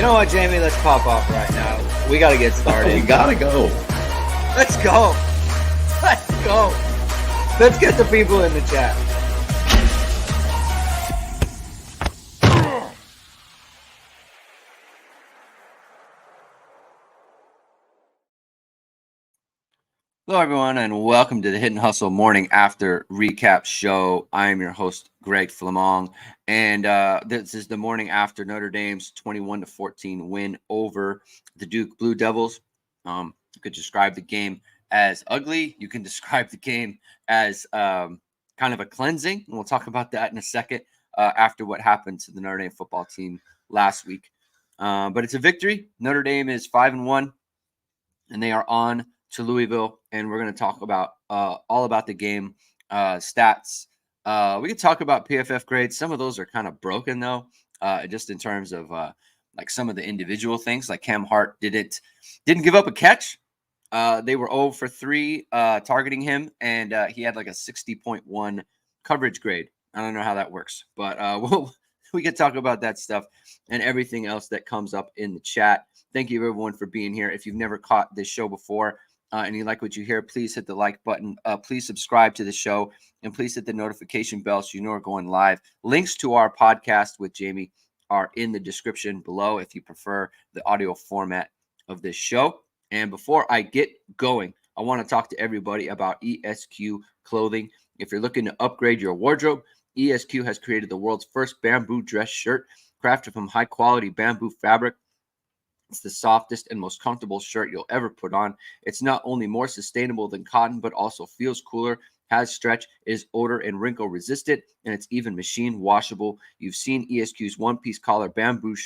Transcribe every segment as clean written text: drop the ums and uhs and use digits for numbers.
You know what, Jamie? Let's pop off right now. We got to get started. We got to go. Let's go. Let's go. Let's get the people in the chat. Hello, everyone, and welcome to the Hit and Hustle Morning After Recap Show. I am your host, Greg Flammang, and this is the morning after Notre Dame's 21-14 win over the Duke Blue Devils. You could describe the game as ugly. You can describe the game as kind of a cleansing, and we'll talk about that in a second after what happened to the Notre Dame football team last week. But it's a victory. Notre Dame is 5-1, and they are on to Louisville, and we're going to talk about all about the game, stats. We could talk about PFF grades. Some of those are kind of broken, though, just in terms of like some of the individual things. Like Cam Hart didn't give up a catch. They were 0 for 3 targeting him, and he had like a 60.1 coverage grade. I don't know how that works, but we could talk about that stuff and everything else that comes up in the chat. Thank you, everyone, for being here. If you've never caught this show before, and you like what you hear, please hit the like button. Please subscribe to the show, and please hit the notification bell so you know we're going live. Links to our podcast with Jamie are in the description below if you prefer the audio format of this show. And before I get going, I want to talk to everybody about ESQ clothing. If you're looking to upgrade your wardrobe, ESQ has created the world's first bamboo dress shirt crafted from high-quality bamboo fabric. It's the softest and most comfortable shirt you'll ever put on. It's not only more sustainable than cotton, but also feels cooler, has stretch, is odor and wrinkle resistant, and it's even machine washable. You've seen ESQ's one-piece collar bamboo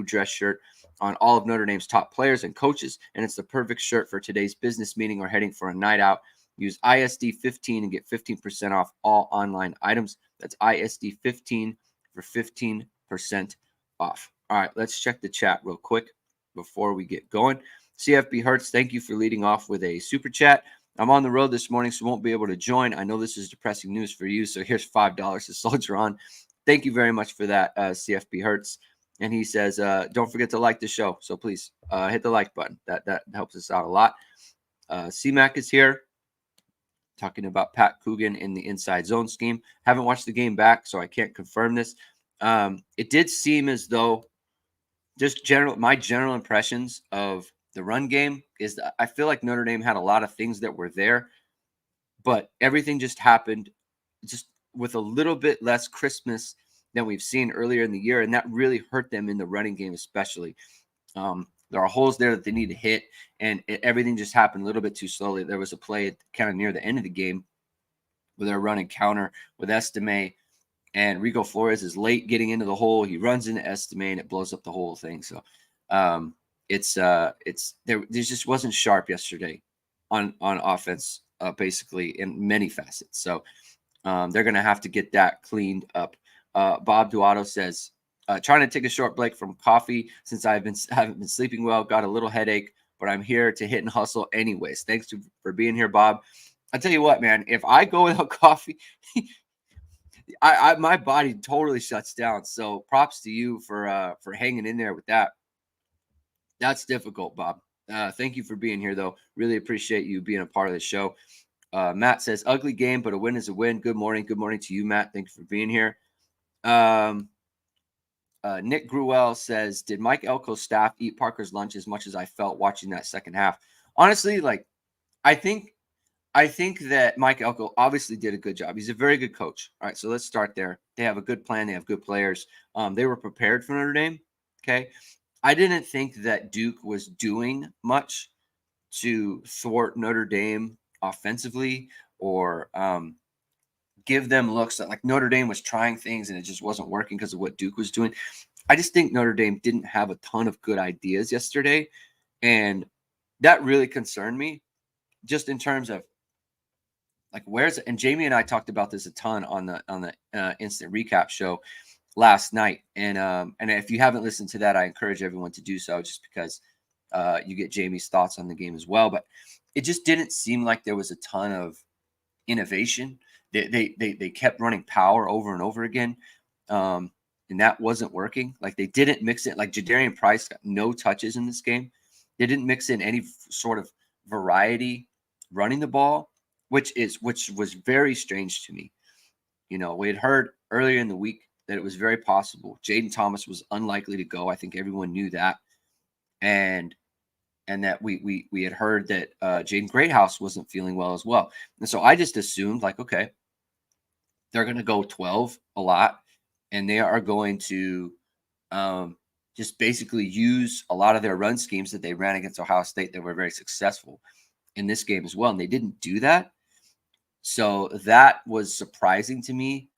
dress shirt on all of Notre Dame's top players and coaches, and it's the perfect shirt for today's business meeting or heading for a night out. Use ISD 15 and get 15% off all online items. That's ISD 15 for 15% off. All right, let's check the chat real quick before we get going. CFB Hertz, thank you for leading off with a super chat. I'm on the road this morning, so won't be able to join. I know this is depressing news for you, so here's $5 to soldier on. Thank you very much for that, CFB Hertz. And he says, don't forget to like the show. So please hit the like button. That helps us out a lot. CMAC is here talking about Pat Coogan in the inside zone scheme. Haven't watched the game back, so I can't confirm this. It did seem as though just my general impressions of the run game is that I feel like Notre Dame had a lot of things that were there, but everything just happened just with a little bit less crispness than we've seen earlier in the year, and that really hurt them in the running game especially. There are holes there that they need to hit, and everything just happened a little bit too slowly. There was a play kind of near the end of the game where they're running counter with Estime, and Rico Flores is late getting into the hole. He runs into Estime, and it blows up the whole thing. So there just wasn't sharp yesterday on offense, basically in many facets. So they're going to have to get that cleaned up. Bob Duato says, trying to take a short break from coffee since haven't been sleeping well, got a little headache, but I'm here to hit and hustle anyways. Thanks for being here, Bob. I tell you what, man, if I go without coffee, my body totally shuts down. So props to you for hanging in there with that. That's difficult, Bob. Thank you for being here, though. Really appreciate you being a part of the show. Matt says, ugly game, but a win is a win. Good morning. Good morning to you, Matt. Thank you for being here. Nick Gruel says, did Mike Elko's staff eat Parker's lunch as much as I felt watching that second half? Honestly, I think that Mike Elko obviously did a good job. He's a very good coach. All right, so let's start there. They have a good plan. They have good players. They were prepared for Notre Dame. Okay. I didn't think that Duke was doing much to thwart Notre Dame offensively or give them looks that like Notre Dame was trying things and it just wasn't working because of what Duke was doing. I just think Notre Dame didn't have a ton of good ideas yesterday, and that really concerned me just in terms of like and Jamie and I talked about this a ton on the instant recap show last night, and if you haven't listened to that, I encourage everyone to do so just because you get Jamie's thoughts on the game as well. But it just didn't seem like there was a ton of innovation. They kept running power over and over again. and that wasn't working. Like they didn't mix it. Like Jadarian Price got no touches in this game. They didn't mix in any sort of variety running the ball, which was very strange to me. We had heard earlier in the week that it was very possible Jaden Thomas was unlikely to go. I think everyone knew that, and that we had heard that Jaden Greathouse wasn't feeling well as well. And so I just assumed, like, okay, they're going to go 12 a lot, and they are going to just basically use a lot of their run schemes that they ran against Ohio State that were very successful in this game as well. And they didn't do that. So that was surprising to me.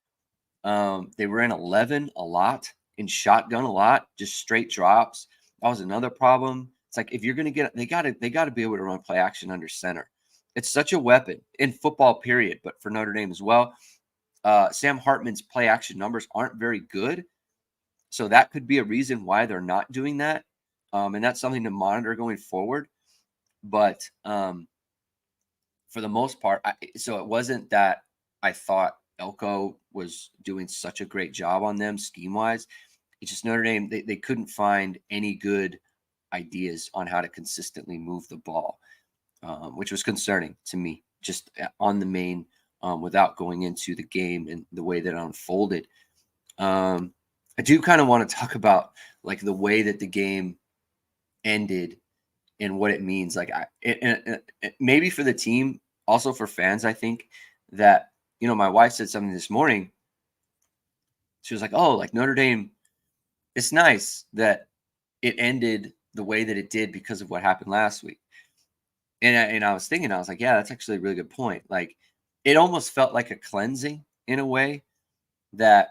They ran 11 a lot, in shotgun a lot, just straight drops. That was another problem. It's like, if you're going to get, they got to be able to run play action under center. It's such a weapon in football, period, but for Notre Dame as well. Sam Hartman's play action numbers aren't very good. So that could be a reason why they're not doing that. And that's something to monitor going forward. But for the most part, so it wasn't that I thought Elko was doing such a great job on them scheme-wise. It's just Notre Dame, they couldn't find any good ideas on how to consistently move the ball, which was concerning to me, just on the main, without going into the game and the way that it unfolded. I do kind of want to talk about like the way that the game ended and what it means. Like maybe for the team, also for fans, I think that, my wife said something this morning. She was like, oh, like Notre Dame, it's nice that it ended the way that it did because of what happened last week. And I was thinking, I was like, yeah, that's actually a really good point. Like it almost felt like a cleansing in a way that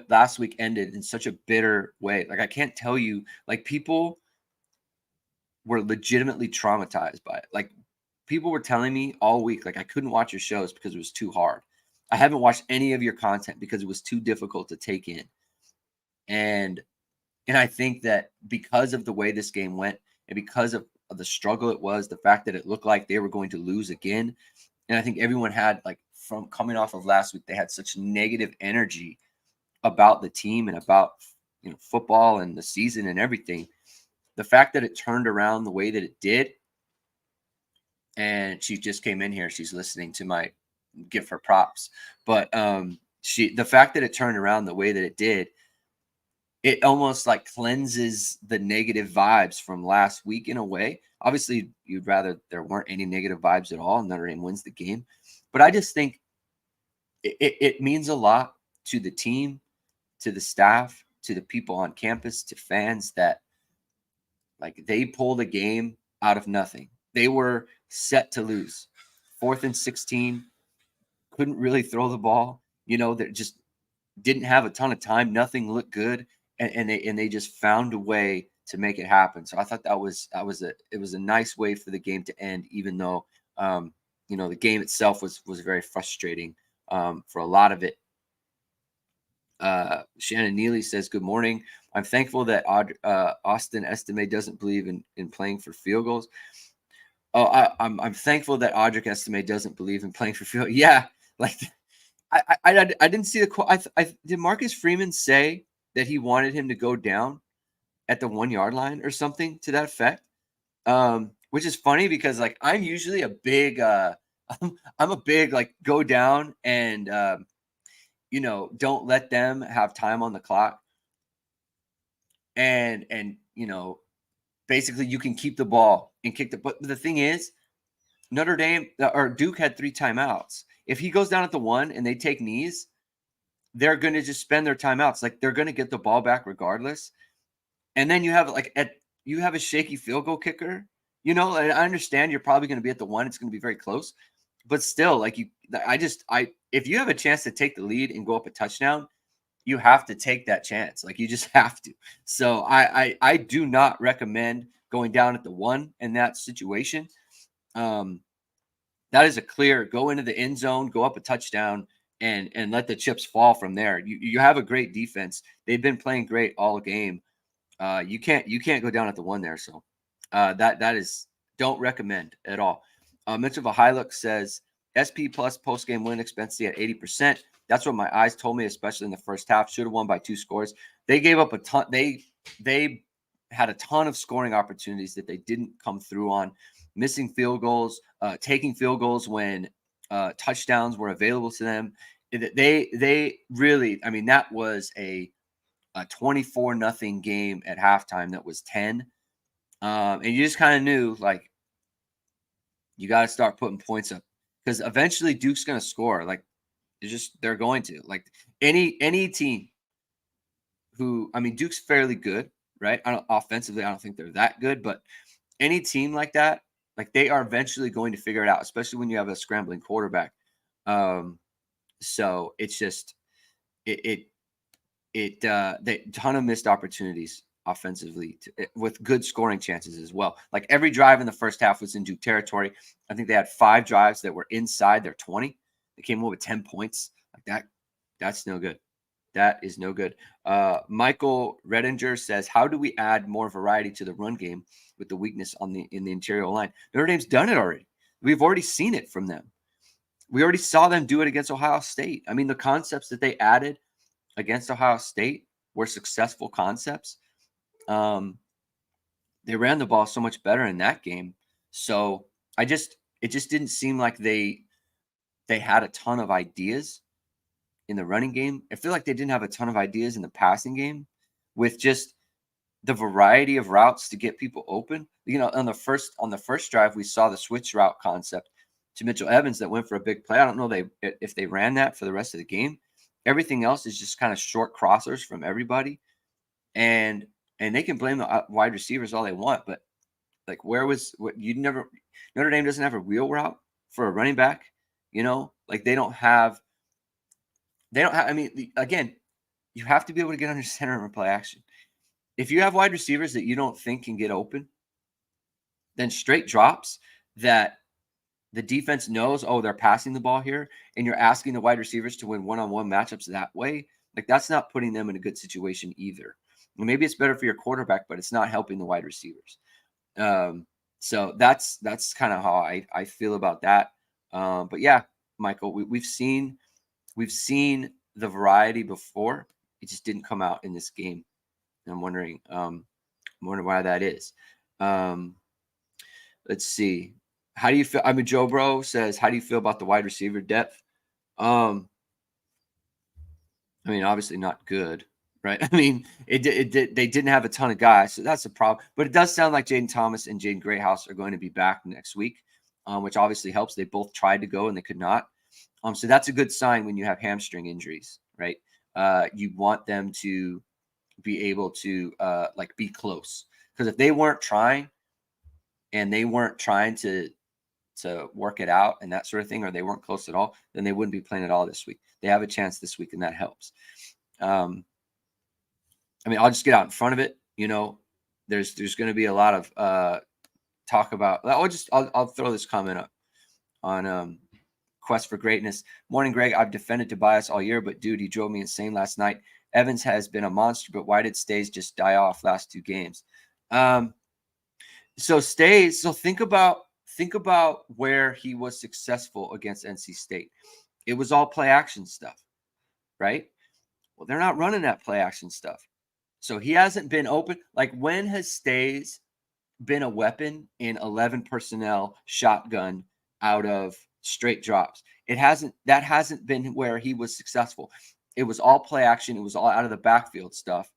last week ended in such a bitter way. Like I can't tell you, like people were legitimately traumatized by it. Like people were telling me all week, like I couldn't watch your shows because it was too hard. I haven't watched any of your content because it was too difficult to take in. And I think that because of the way this game went and because of the struggle it was, the fact that it looked like they were going to lose again. And I think everyone had, like, from coming off of last week, they had such negative energy about the team and about, football and the season and everything. The fact that it turned around the way that it did, and she just came in here, she's listening to my give her props. But the fact that it turned around the way that it did, it almost like cleanses the negative vibes from last week in a way. Obviously, you'd rather there weren't any negative vibes at all and Notre Dame wins the game. But I just think it means a lot to the team, to the staff, to the people on campus, to fans that, like, they pulled a game out of nothing. They were set to lose. 4th and 16, couldn't really throw the ball. That just didn't have a ton of time. Nothing looked good, and they just found a way to make it happen. So I thought it was a nice way for the game to end, even though the game itself was very frustrating for a lot of it. Shannon Neely says, good morning. I'm thankful that Austin Estime doesn't believe in playing for field goals. Oh, I'm thankful that Audric Estime doesn't believe in playing for field. Yeah, like I didn't see the quote. Did Marcus Freeman say that he wanted him to go down at the 1 yard line or something to that effect? Which is funny because, like, I'm usually a big I'm a big, like, go down and don't let them have time on the clock. And basically you can keep the ball and kick but the thing is, Notre Dame or Duke had 3 timeouts. If he goes down at the 1 and they take knees, they're going to just spend their timeouts. Like, they're going to get the ball back regardless. And then you have a shaky field goal kicker. And I understand you're probably going to be at the 1. It's going to be very close. But still, like, if you have a chance to take the lead and go up a touchdown, you have to take that chance. Like, you just have to. So I do not recommend going down at the 1 in that situation. That is a clear go into the end zone, go up a touchdown, and let the chips fall from there. You have a great defense. They've been playing great all game. You can't go down at the 1 there. So that is, don't recommend at all. Mitchell Vahiluk says SP plus post game win expectancy at 80%. That's what my eyes told me, especially in the first half. Should have won by 2 scores. They gave up a ton. They had a ton of scoring opportunities that they didn't come through on, missing field goals, taking field goals when touchdowns were available to them. They really, I mean, that was a 24-0 game at halftime that was 10. And you just kind of knew, like, you got to start putting points up because eventually Duke's going to score. Like, they're going to. Like, any team who, I mean, Duke's fairly good, right? Offensively, I don't think they're that good, but any team like that, like, they are eventually going to figure it out, especially when you have a scrambling quarterback. So it's just they ton of missed opportunities offensively with good scoring chances as well. Like, every drive in the first half was in Duke territory. I think they had 5 drives that were inside their 20. They came away with 10 points. Like that. That's no good. That is no good. Michael Redinger says, how do we add more variety to the run game with the weakness in the interior line? Notre Dame's done it already. We've already seen it from them. We already saw them do it against Ohio State. I mean, the concepts that they added against Ohio State were successful concepts. They ran the ball so much better in that game. So it just didn't seem like they had a ton of ideas in the running game. I feel like they didn't have a ton of ideas in the passing game with just the variety of routes to get people open. You know, on the first drive, we saw the switch route concept to Mitchell Evans that went for a big play. I don't know if they ran that for the rest of the game. Everything else is just kind of short crossers from everybody. And they can blame the wide receivers all they want, but like, Notre Dame doesn't have a wheel route for a running back, you know, like they don't have, I mean, again, you have to be able to get under center and play action. If you have wide receivers that you don't think can get open, then straight drops that the defense knows, oh, they're passing the ball here, and you're asking the wide receivers to win one-on-one matchups that way, like, that's not putting them in a good situation either. And maybe it's better for your quarterback, but it's not helping the wide receivers. So that's kind of how I feel about that. But yeah, Michael, we've seen the variety before. It just didn't come out in this game. And I'm wondering why that is. Let's see. How do you feel? I mean, Joe Bro says, how do you feel about the wide receiver depth? I mean, obviously not good, right? I mean, they didn't have a ton of guys, so that's a problem. But it does sound like Jaden Thomas and Jaden Greathouse are going to be back next week, which obviously helps. They both tried to go and they could not. So that's a good sign when you have hamstring injuries, right? You want them to be able to like be close, because if they weren't trying and they weren't trying to work it out and that sort of thing, or they weren't close at all, then they wouldn't be playing at all this week. They have a chance this week, and that helps. I mean, I'll just get out in front of it. You know, there's going to be a lot of talk about. I'll throw this comment up on Quest for Greatness. Morning, Greg. I've defended Tobias all year, but dude, he drove me insane last night. Evans has been a monster, but why did Stays just die off last 2 games? So Stays. So think about where he was successful against NC State. It was all play action stuff, right? Well, they're not running that play action stuff. So he hasn't been open. Like, when has Stays been a weapon in 11 personnel shotgun out of straight drops? That hasn't been where he was successful. It was all play action. It was all out of the backfield stuff.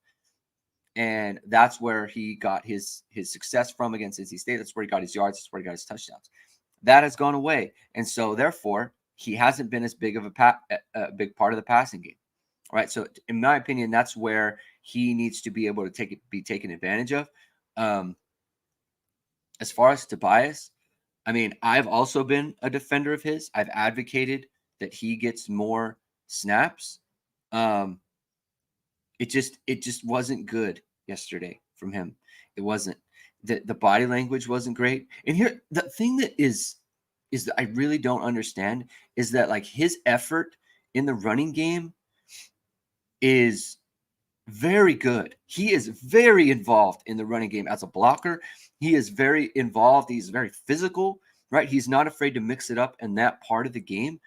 And that's where he got his success from against NC State. That's where he got his yards. That's where he got his touchdowns. That has gone away. And so, therefore, he hasn't been as big of a big part of the passing game. All right. So, in my opinion, that's where he needs to be able to be taken advantage of. As far as Tobias, I mean, I've also been a defender of his. I've advocated that he gets more snaps. It just wasn't good yesterday from him. It wasn't. The body language wasn't great. And here, the thing that is that I really don't understand is that, like, his effort in the running game is very good. He is very involved in the running game as a blocker. He is very involved. He's very physical, right? He's not afraid to mix it up in that part of the game.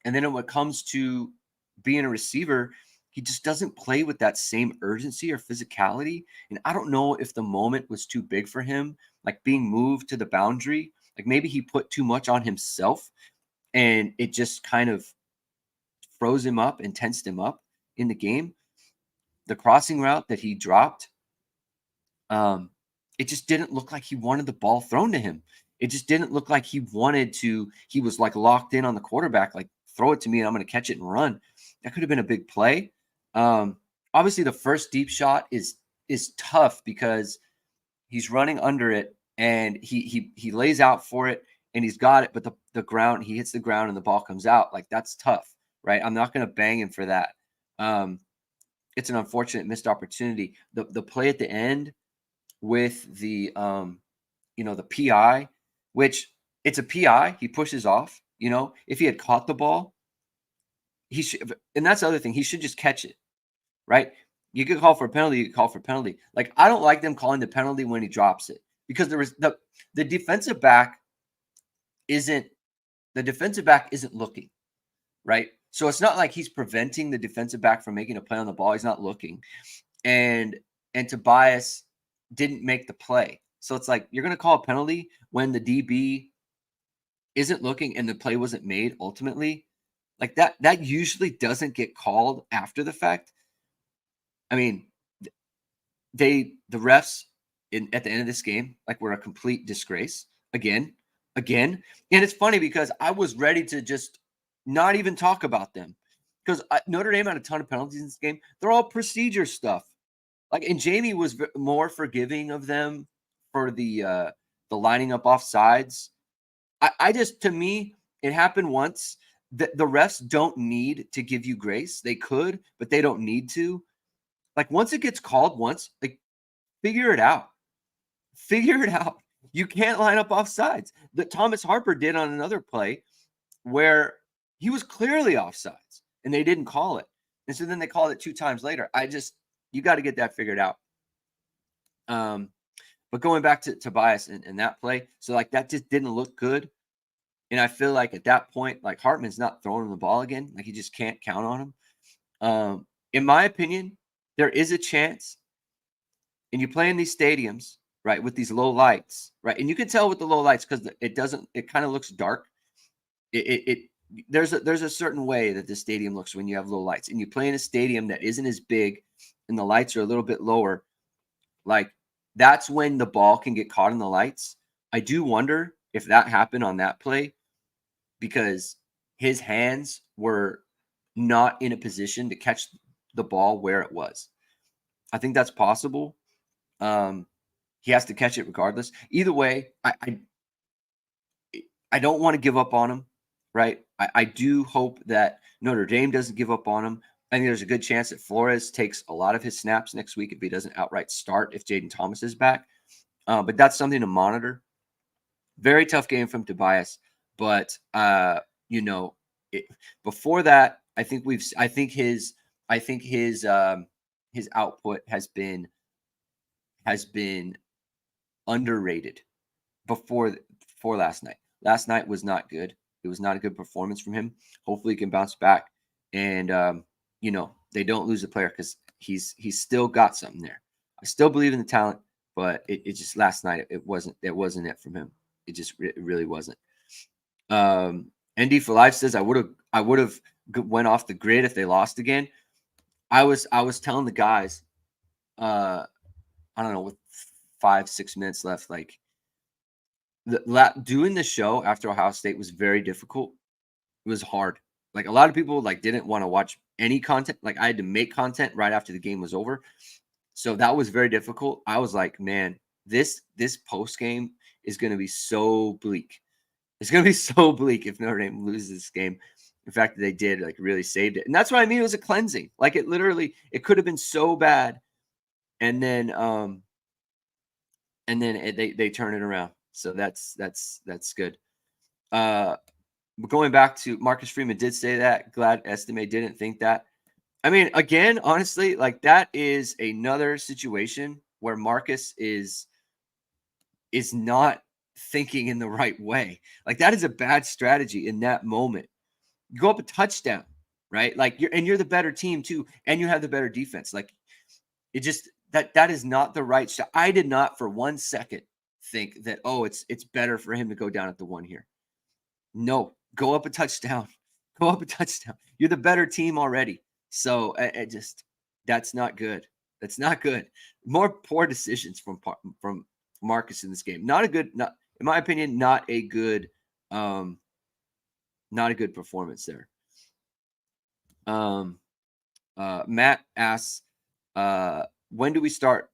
And then when it comes to being a receiver, he just doesn't play with that same urgency or physicality. And I don't know if the moment was too big for him, like being moved to the boundary. Like maybe he put too much on himself and it just kind of froze him up and tensed him up in the game. The crossing route that he dropped, it just didn't look like he wanted the ball thrown to him. It just didn't look like he wanted to. He was like locked in on the quarterback, like throw it to me and I'm going to catch it and run. That could have been a big play. Obviously, the first deep shot is tough because he's running under it and he lays out for it and he's got it, but the ground, he hits the ground and the ball comes out. Like that's tough, right? I'm not going to bang him for that. It's an unfortunate missed opportunity. The play at the end with the the PI, which it's a PI, he pushes off. If he had caught the ball, he should, and that's the other thing, he should just catch it, right? You could call for a penalty, you could call for a penalty. Like I don't like them calling the penalty when he drops it because there was the defensive back isn't looking, right? So it's not like he's preventing the defensive back from making a play on the ball. He's not looking. And Tobias didn't make the play. So it's like you're going to call a penalty when the DB isn't looking and the play wasn't made ultimately. Like that usually doesn't get called after the fact. I mean, the refs at the end of this game were a complete disgrace again. And it's funny because I was ready to just not even talk about them because Notre Dame had a ton of penalties in this game. They're all procedure stuff. And Jamie was more forgiving of them for the lining up off sides. I just, to me, it happened once. The refs don't need to give you grace. They could, but they don't need to. Once it gets called once, figure it out. Figure it out. You can't line up off sides. That Thomas Harper did on another play where he was clearly offsides and they didn't call it. And so then they called it 2 times later. You got to get that figured out. But going back to Tobias and that play, so that just didn't look good. And I feel like at that point, Hartman's not throwing him the ball again. He just can't count on him. In my opinion, there is a chance, and you play in these stadiums, right, with these low lights, right? And you can tell with the low lights because it kind of looks dark. There's a certain way that the stadium looks when you have low lights, and you play in a stadium that isn't as big and the lights are a little bit lower. That's when the ball can get caught in the lights. I do wonder if that happened on that play because his hands were not in a position to catch the ball where it was. I think that's possible. He has to catch it regardless. Either way, I don't want to give up on him, right? I do hope that Notre Dame doesn't give up on him. I think there's a good chance that Flores takes a lot of his snaps next week if he doesn't outright start if Jaden Thomas is back. But that's something to monitor. Very tough game from Tobias, but before that, I think his output has been underrated before last night. Last night was not good. It was not a good performance from him. Hopefully he can bounce back and they don't lose the player because he's still got something there. I still believe in the talent, but it just last night it wasn't it from him. It really wasn't. ND for Life says I would have went off the grid if they lost again. I was telling the guys, I don't know, with 5-6 minutes left, doing the show after Ohio State was very difficult. It was hard. A lot of people didn't want to watch any content. I had to make content right after the game was over. So that was very difficult. I was like, man, this post game is going to be so bleak. It's going to be so bleak if Notre Dame loses this game. In fact, they did really saved it. And that's what I mean. It was a cleansing. It could have been so bad. And then they turn it around. So that's good. Going back to Marcus Freeman did say that. Glad Estime didn't think that. I mean, again, honestly, that is another situation where Marcus is not thinking in the right way. That is a bad strategy in that moment. You go up a touchdown. right? Like you're the better team too, and you have the better defense. Like it just that is not the right shot. I did not for 1 second think that, oh, it's better for him to go down at the 1 here. No, go up a touchdown. Go up a touchdown. You're the better team already. So I just that's not good. That's not good. More poor decisions from Marcus in this game. Not a good, not in my opinion, not a good performance there. Matt asks, when do we start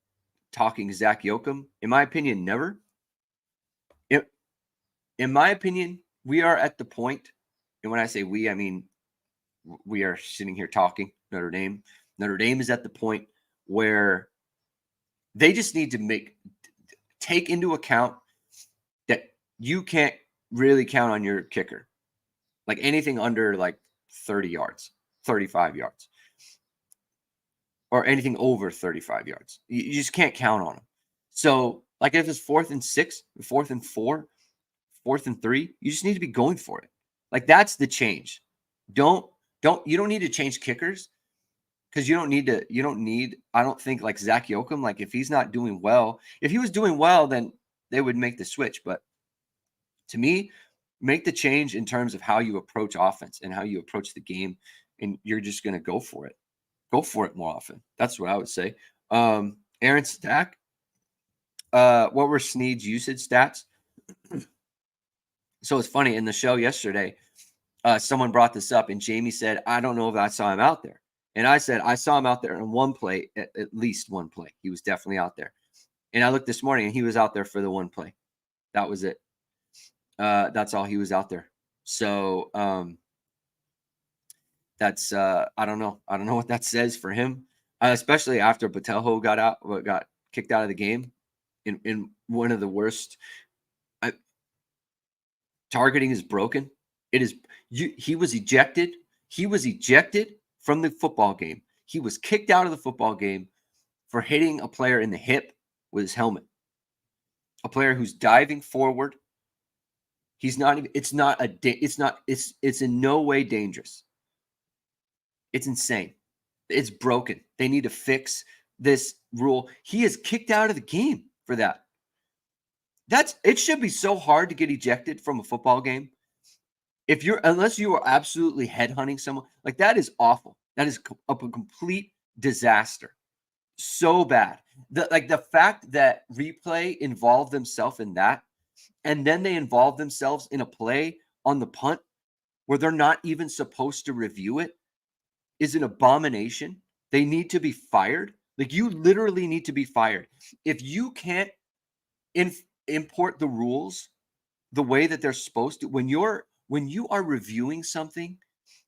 talking Zach Yoakum? In my opinion, never. In my opinion, we are at the point, and when I say we, I mean we are sitting here talking Notre Dame. Notre Dame is at the point where they just need to take into account that you can't really count on your kicker. Like anything under like 30 yards, 35 yards, or anything over 35 yards. You just can't count on them. So like if it's 4th and 6, 4th and 4, 4th and 3, you just need to be going for it. Like that's the change. You don't need to change kickers because you don't need, I don't think like Zach Yoakum, like if he's not doing well, if he was doing well, then they would make the switch. But to me, make the change in terms of how you approach offense and how you approach the game. And you're just going to go for it. Go for it more often. That's what I would say. Aaron Stack, what were Snead's usage stats? So it's funny in the show yesterday, someone brought this up and Jamie said, I don't know if I saw him out there. And I said, I saw him out there in one play, at least one play. He was definitely out there. And I looked this morning and he was out there for the one play. That was it. That's all he was out there. So that's I don't know. I don't know what that says for him, especially after Botelho got kicked out of the game in one of the worst. Targeting is broken. It is. He was ejected. He was ejected from the football game. He was kicked out of the football game for hitting a player in the hip with his helmet. A player who's diving forward. He's not even. It's not a. It's not. It's in no way dangerous. It's insane. It's broken. They need to fix this rule. He is kicked out of the game for that. It should be so hard to get ejected from a football game. Unless you are absolutely headhunting someone, like that is awful. That is a complete disaster. So bad. The fact that replay involved themselves in that, and then they involved themselves in a play on the punt where they're not even supposed to review it is an abomination. They need to be fired. Like you literally need to be fired. If you can't import the rules the way that they're supposed to, when you are reviewing something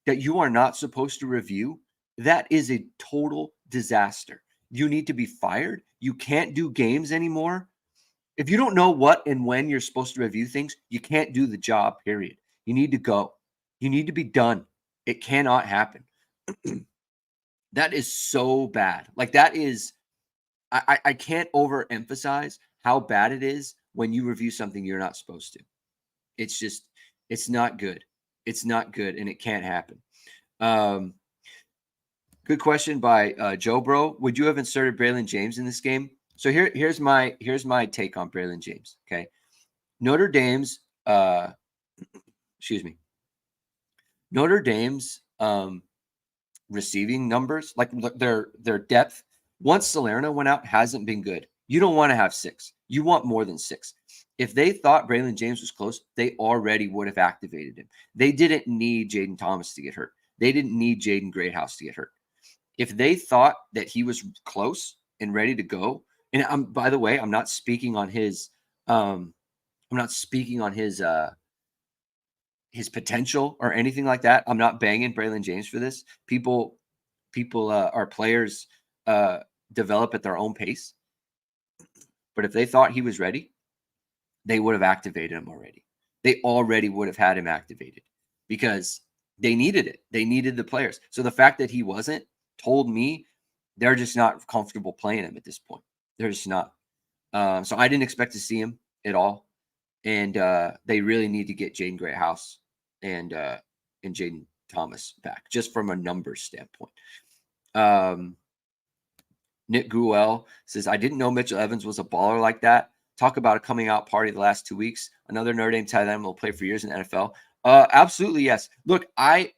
that you are not supposed to review, that is a total disaster. You need to be fired. You can't do games anymore. If you don't know what and when you're supposed to review things, you can't do the job, period. You need to go. You need to be done. It cannot happen. That is so bad. Like that is, I can't overemphasize how bad it is when you review something you're not supposed to. It's just, it's not good. It's not good, and it can't happen. Good question by Joe Bro. Would you have inserted Braylon James in this game? So here's my take on Braylon James. Okay, Notre Dame's Notre Dame's receiving numbers, like their depth, once Salerno went out, hasn't been good. You don't want to have 6. You want more than 6. If they thought Braylon James was close, they already would have activated him. They didn't need Jaden Thomas to get hurt. They didn't need Jaden Greathouse to get hurt. If they thought that he was close and ready to go, and by the way, I'm not speaking on his his potential or anything like that. I'm not banging Braylon James for this. People our players develop at their own pace. But if they thought he was ready, they would have activated him already. They already would have had him activated because they needed it. They needed the players. So the fact that he wasn't told me they're just not comfortable playing him at this point. They're just not. So I didn't expect to see him at all. And they really need to get Jaden Greathouse and Jaden Thomas back, just from a numbers standpoint. Nick Guel says, I didn't know Mitchell Evans was a baller like that. Talk about a coming out party the last 2 weeks. Another Notre Dame tight end will play for years in the NFL. Absolutely, yes. Look, I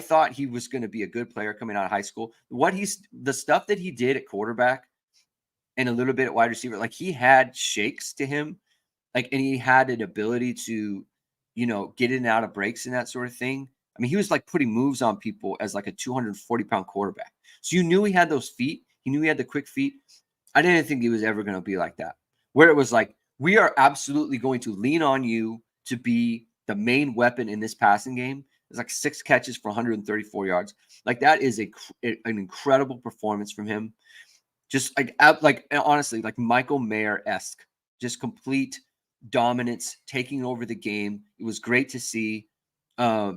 thought he was going to be a good player coming out of high school. The stuff that he did at quarterback and a little bit at wide receiver, like he had shakes to him, like, and he had an ability to, get in and out of breaks and that sort of thing. I mean, he was like putting moves on people as like a 240-pound quarterback. So you knew he had those feet. He knew he had the quick feet. I didn't think he was ever going to be like that, where it was like, we are absolutely going to lean on you to be the main weapon in this passing game. It's like 6 catches for 134 yards. Like, that is an incredible performance from him. Just like honestly, like Michael Mayer-esque, just complete dominance, taking over the game. It was great to see.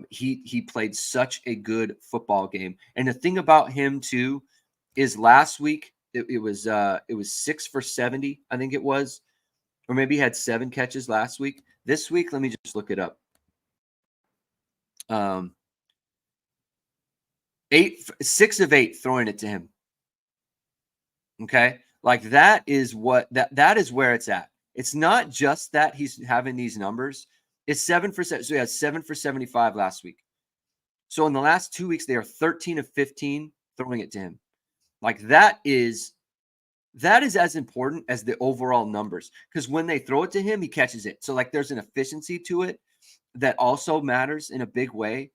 He played such a good football game. And the thing about him too is last week it was 6 for 70, I think it was, or maybe he had 7 catches last week. This week, let me just look it up. 6 of 8 throwing it to him. Okay, like that is where it's at. It's not just that he's having these numbers. It's 7 for 7. So he had 7 for 75 last week. So in the last 2 weeks, they are 13 of 15 throwing it to him. Like that is as important as the overall numbers, because when they throw it to him, he catches it. So like there's an efficiency to it that also matters in a big way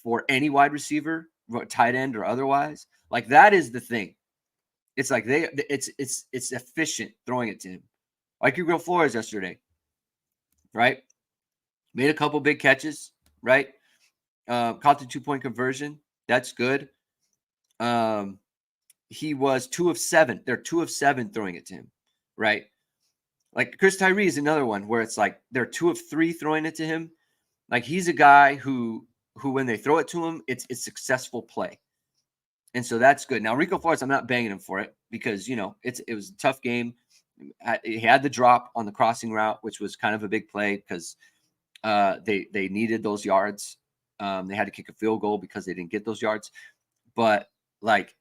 for any wide receiver, tight end or otherwise. Like that is the thing. It's like it's efficient throwing it to him. Like your girl Flores yesterday, right? Made a couple big catches, right? Caught the 2-point conversion. That's good. He was 2 of 7. They're 2 of 7 throwing it to him, right? Like Chris Tyree is another one where it's like they're 2 of 3 throwing it to him. Like he's a guy who when they throw it to him, it's successful play. And so that's good. Now, Rico Flores, I'm not banging him for it because, it was a tough game. He had the drop on the crossing route, which was kind of a big play because they needed those yards. They had to kick a field goal because they didn't get those yards. But, like,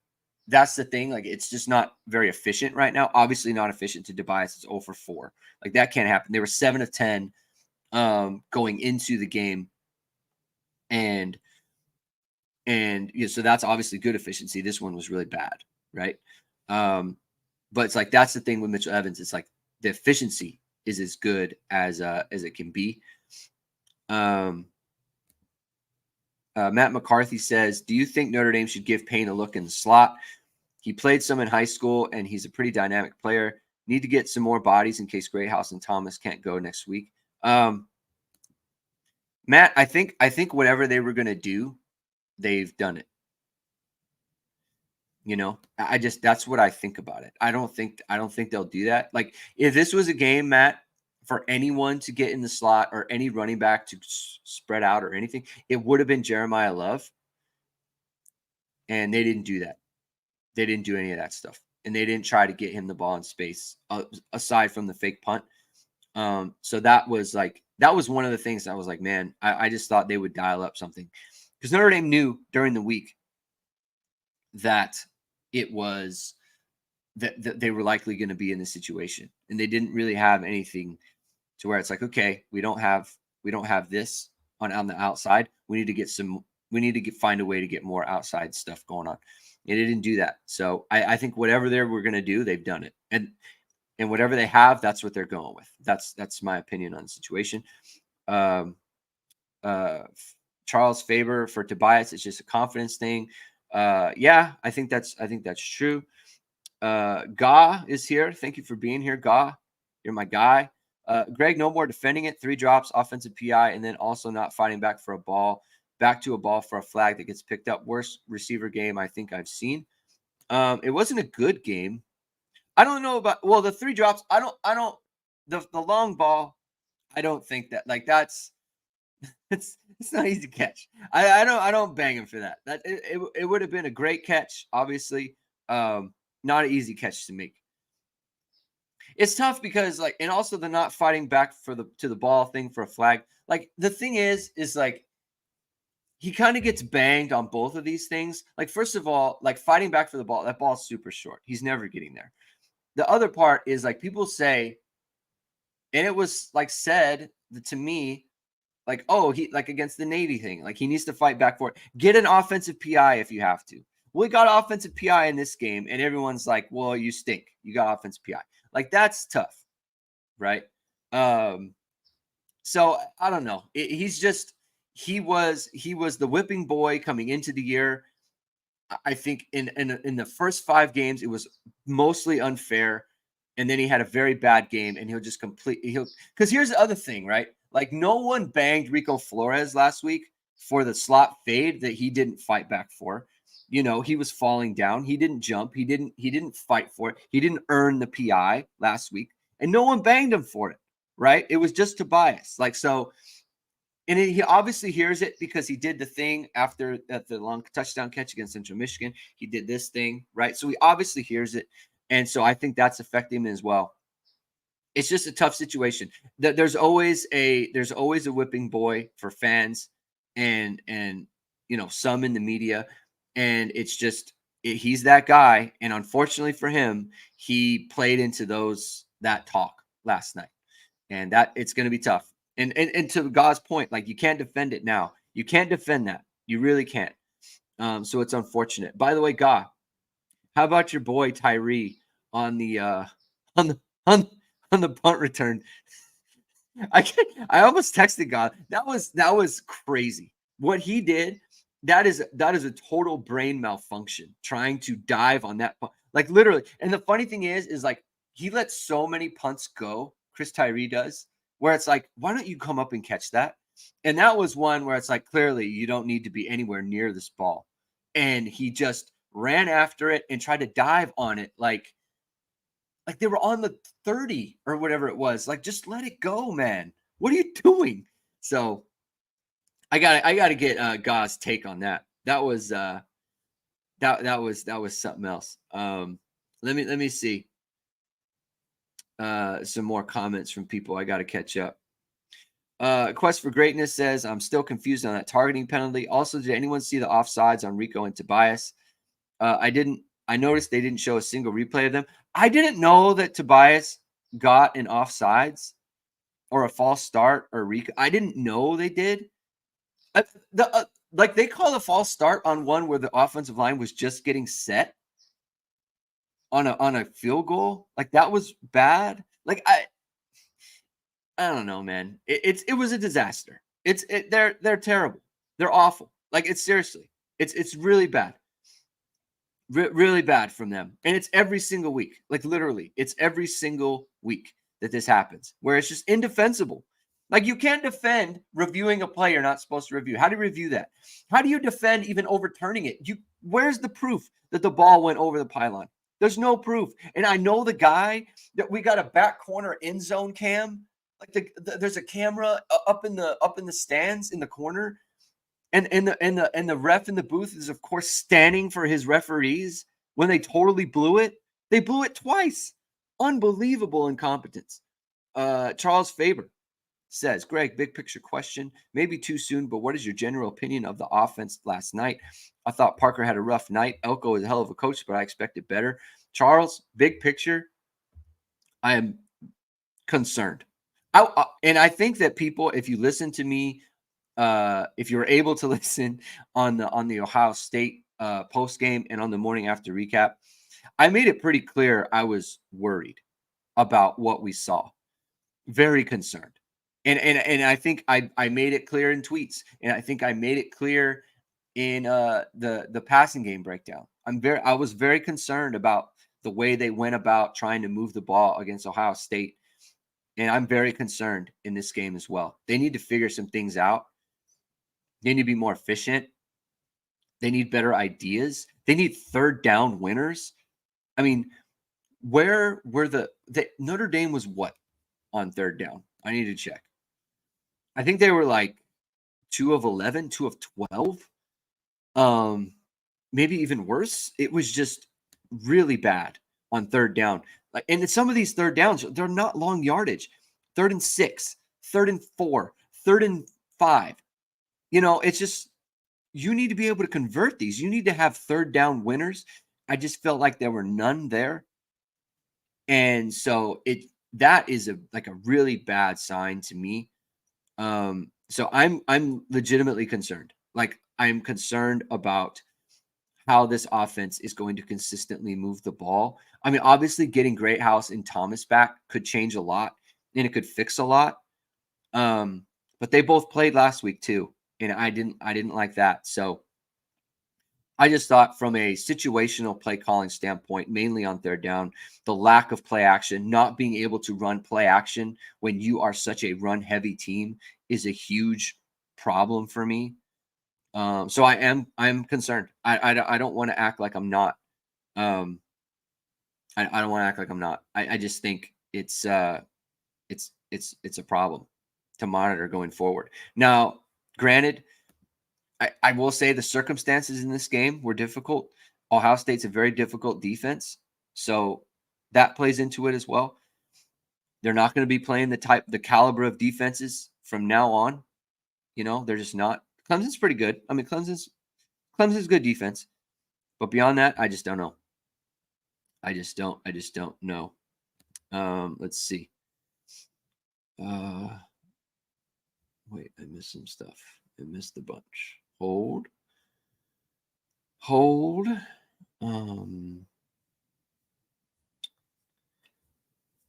that's the thing. Like, it's just not very efficient right now. Obviously not efficient to Tobias. It's 0 for 4. Like, that can't happen. They were 7 of 10 going into the game. And so that's obviously good efficiency. This one was really bad, right? But it's like that's the thing with Mitchell Evans. It's like the efficiency is as good as it can be. Matt McCarthy says, do you think Notre Dame should give Payne a look in the slot? He played some in high school, and he's a pretty dynamic player. Need to get some more bodies in case Greathouse and Thomas can't go next week. Matt, I think whatever they were going to do, they've done it. That's what I think about it. I don't think they'll do that. Like if this was a game, Matt, for anyone to get in the slot or any running back to spread out or anything, it would have been Jeremiah Love. And they didn't do that. They didn't do any of that stuff. And they didn't try to get him the ball in space aside from the fake punt. So that was one of the things I was like, man, I just thought they would dial up something. Because Notre Dame knew during the week that it was that they were likely going to be in this situation, and they didn't really have anything to where it's like, okay, we don't have this on the outside. We need to find a way to get more outside stuff going on. And they didn't do that. So I think whatever they were going to do, they've done it, and whatever they have, that's what they're going with. That's my opinion on the situation. Charles Faber for Tobias, it's just a confidence thing. Yeah, I think that's true. Ga is here. Thank you for being here, Ga. You're my guy. Greg, no more defending it. 3 drops, offensive PI, and then also not fighting back to a ball for a flag that gets picked up. Worst receiver game I think I've seen. It wasn't a good game. I don't know about the 3 drops. I don't the long ball. I don't think that that's it's not easy to catch. I don't bang him for that. That it would have been a great catch, obviously. Not an easy catch to make. It's tough because and also the not fighting back to the ball thing for a flag. Like the thing is like he kind of gets banged on both of these things. Like, first of all, like fighting back for the ball, that ball's super short. He's never getting there. The other part is like people say, and it was like said to me, like, oh, he like against the Navy thing, like he needs to fight back for it. Get an offensive PI if you have to. We got offensive PI in this game, and everyone's like, well, you stink. You got offensive PI. Like, that's tough, right? So I don't know. He was the whipping boy coming into the year. I think in the first 5 games, it was mostly unfair. And then he had a very bad game, and because here's the other thing, right? Like, no one banged Rico Flores last week for the slot fade that he didn't fight back for. You know, he was falling down. He didn't jump. He didn't fight for it. He didn't earn the PI last week, and no one banged him for it, right? It was just Tobias. Like, so, and he obviously hears it because he did the thing after at the long touchdown catch against Central Michigan. He did this thing, right? So he obviously hears it. And so I think that's affecting him as well. It's just a tough situation. There's always a whipping boy for fans and you know, some in the media. And it's just he's that guy. And unfortunately for him, he played into that talk last night. And that it's going to be tough. And to God's point, like, you can't defend it now. You can't defend that. You really can't. So it's unfortunate. By the way, God, how about your boy Tyree on the punt return? I almost texted God. That was crazy. What he did, that is a total brain malfunction, trying to dive on that punt. Like, literally. And the funny thing is like, he lets so many punts go, Chris Tyree does, where it's like, why don't you come up and catch that? And that was one where it's like, clearly you don't need to be anywhere near this ball. And he just ran after it and tried to dive on it like they were on the 30 or whatever it was. Like, just let it go, man. What are you doing? So I gotta get God's take on that. That was that was something else. Let me see some more comments from people. I gotta catch up. Quest for Greatness says, I'm still confused on that targeting penalty. Also, did anyone see the offsides on Rico and Tobias? I didn't. I noticed they didn't show a single replay of them. I didn't know that Tobias got an offsides or a false start or Rico. I didn't know they did. Like, they call a false start on one where the offensive line was just getting set on a field goal. Like, that was bad. Like, I don't know, man. It was a disaster. They're terrible. They're awful. Like, it's seriously. It's really bad. Really bad from them. And it's every single week. Like, literally, it's every single week that this happens, where it's just indefensible. Like, you can't defend reviewing a play you're not supposed to review. How do you review that? How do you defend even overturning it? Where's the proof that the ball went over the pylon? There's no proof. And I know the guy that we got a back corner end zone cam. Like, there's a camera up in the stands in the corner. And the ref in the booth is, of course, standing for his referees when they totally blew it. They blew it twice. Unbelievable incompetence. Charles Faber says, Greg, big picture question. Maybe too soon, but what is your general opinion of the offense last night? I thought Parker had a rough night. Elko is a hell of a coach, but I expected better. Charles, big picture, I am concerned. And I think that people, if you listen to me, if you're able to listen on the Ohio State post game and on the morning after recap, I made it pretty clear I was worried about what we saw, very concerned, and I think I made it clear in tweets, and I think I made it clear in the passing game breakdown. I was very concerned about the way they went about trying to move the ball against Ohio State, and I'm very concerned in this game as well. They need to figure some things out. They need to be more efficient. They need better ideas. They need third down winners. I mean, where were the Notre Dame was what on third down? I need to check. I think they were like 2 of 11, 2 of 12. Maybe even worse. It was just really bad on third down. Like, and some of these third downs, they're not long yardage. 3rd and 6, 3rd and 4, 3rd and 5. You know, it's just you need to be able to convert these. You need to have third down winners. I just felt like there were none there. And so that is a really bad sign to me. So I'm legitimately concerned. Like, I'm concerned about how this offense is going to consistently move the ball. I mean, obviously getting Greathouse and Thomas back could change a lot, and it could fix a lot. But they both played last week too, and I didn't like that. So I just thought, from a situational play calling standpoint, mainly on third down, the lack of play action, not being able to run play action when you are such a run heavy team, is a huge problem for me. So I'm concerned. I don't want to act like I'm not. I don't want to act like I'm not. I just think it's a problem to monitor going forward. Now, granted, I will say the circumstances in this game were difficult. Ohio State's a very difficult defense, so that plays into it as well. They're not going to be playing the caliber of defenses from now on. They're just not. Clemson's pretty good. I mean, Clemson's good defense, but beyond that, I just don't know. I just don't know. Let's see. Wait, I missed some stuff. I missed a bunch. Hold.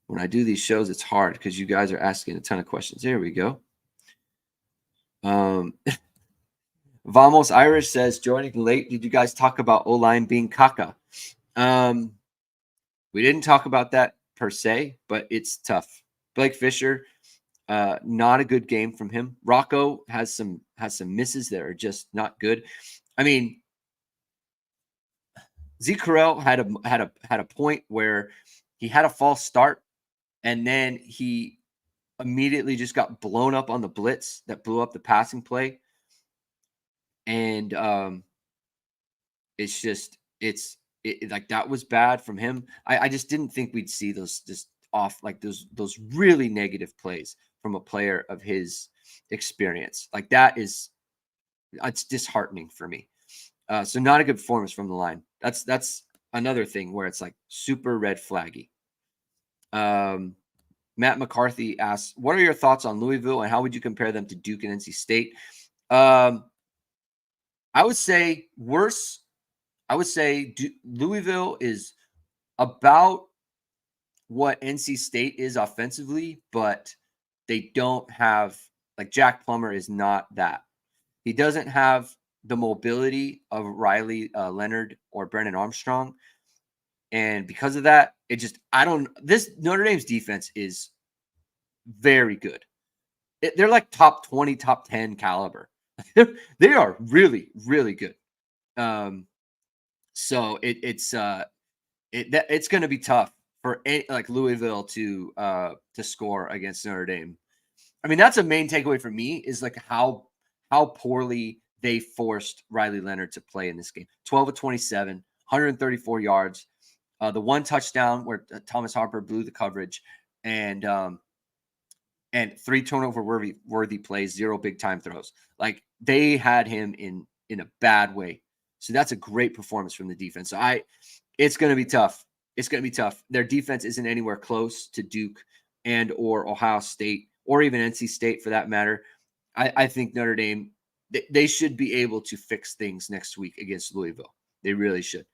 When I do these shows, it's hard because you guys are asking a ton of questions. There we go. Vamos Irish says, joining late, did you guys talk about O-line being caca? We didn't talk about that per se, but it's tough. Blake Fisher, not a good game from him. Rocco has some misses that are just not good. I mean, Zeke Correll had a point where he had a false start, and then he immediately just got blown up on the blitz that blew up the passing play. And like, that was bad from him. I just didn't think we'd see those those really negative plays from a player of his experience. Like, it's disheartening for me. So not a good performance from the line. That's another thing where it's like super red flaggy. Matt McCarthy asks, what are your thoughts on Louisville and how would you compare them to Duke and NC State? I would say worse. I would say Louisville is about what NC State is offensively, but they don't have, like, Jack Plummer is not that. He doesn't have the mobility of Riley Leonard or Brennan Armstrong. And because of that, this Notre Dame's defense is very good. They're like top 20, top 10 caliber. They are really, really good. So it's going to be tough for Louisville to score against Notre Dame. I mean, that's a main takeaway for me, is like how poorly they forced Riley Leonard to play in this game. 12 of 27, 134 yards. The one touchdown where Thomas Harper blew the coverage, and 3 turnover worthy plays, 0 big time throws. Like, they had him in a bad way. So that's a great performance from the defense. So it's going to be tough. It's going to be tough. Their defense isn't anywhere close to Duke and or Ohio State or even NC State for that matter. I think Notre Dame, they should be able to fix things next week against Louisville. They really should.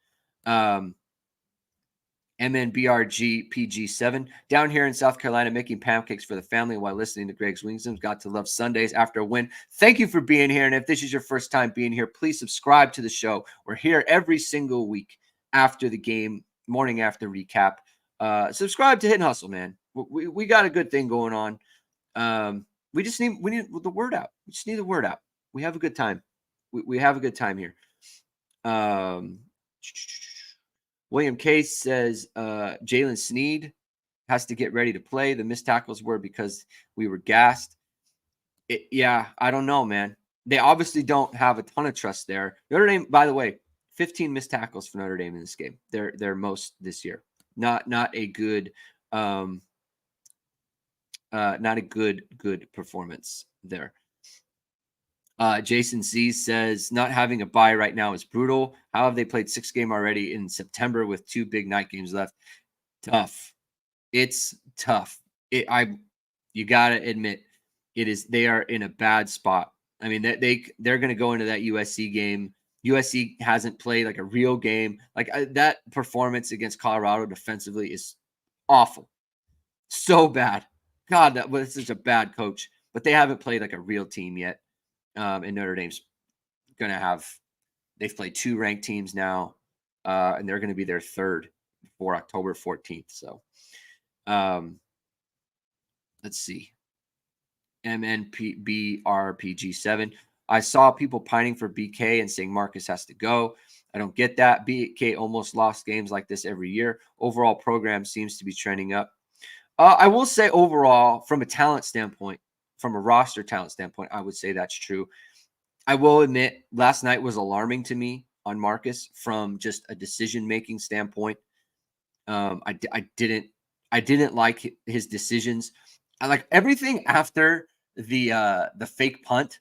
And then BRG PG7 down here in South Carolina, making pancakes for the family while listening to Greg's Wingsdoms. Got to love Sundays after a win. Thank you for being here. And if this is your first time being here, please subscribe to the show. We're here every single week after the game, morning after recap. Subscribe to Hit and Hustle, man. We got a good thing going on. We need the word out. We just need the word out. We have a good time. We have a good time here. William Case says Jalen Sneed has to get ready to play. The missed tackles were because we were gassed. Yeah, I don't know, man. They obviously don't have a ton of trust there. Notre Dame, by the way, 15 missed tackles for Notre Dame in this game. They're most this year. Not a good not a good performance there. Jason Z says, not having a bye right now is brutal. How have they played 6 games already in September with 2 big night games left? Tough. It's tough. You got to admit it is. They are in a bad spot. I mean, they're going to go into that USC game. USC hasn't played like a real game. Like that performance against Colorado defensively is awful. So bad. God, that was such a bad coach. But they haven't played like a real team yet. And Notre Dame's going to have. They've played 2 ranked teams now, and they're going to be their third for October 14th. So, let's see. MNBRPG7. I saw people pining for BK and saying Marcus has to go. I don't get that. BK almost lost games like this every year. Overall program seems to be trending up. I will say overall, from a talent standpoint, from a roster talent standpoint, I would say that's true. I will admit last night was alarming to me on Marcus from just a decision-making standpoint. I didn't like his decisions. I like everything after the fake punt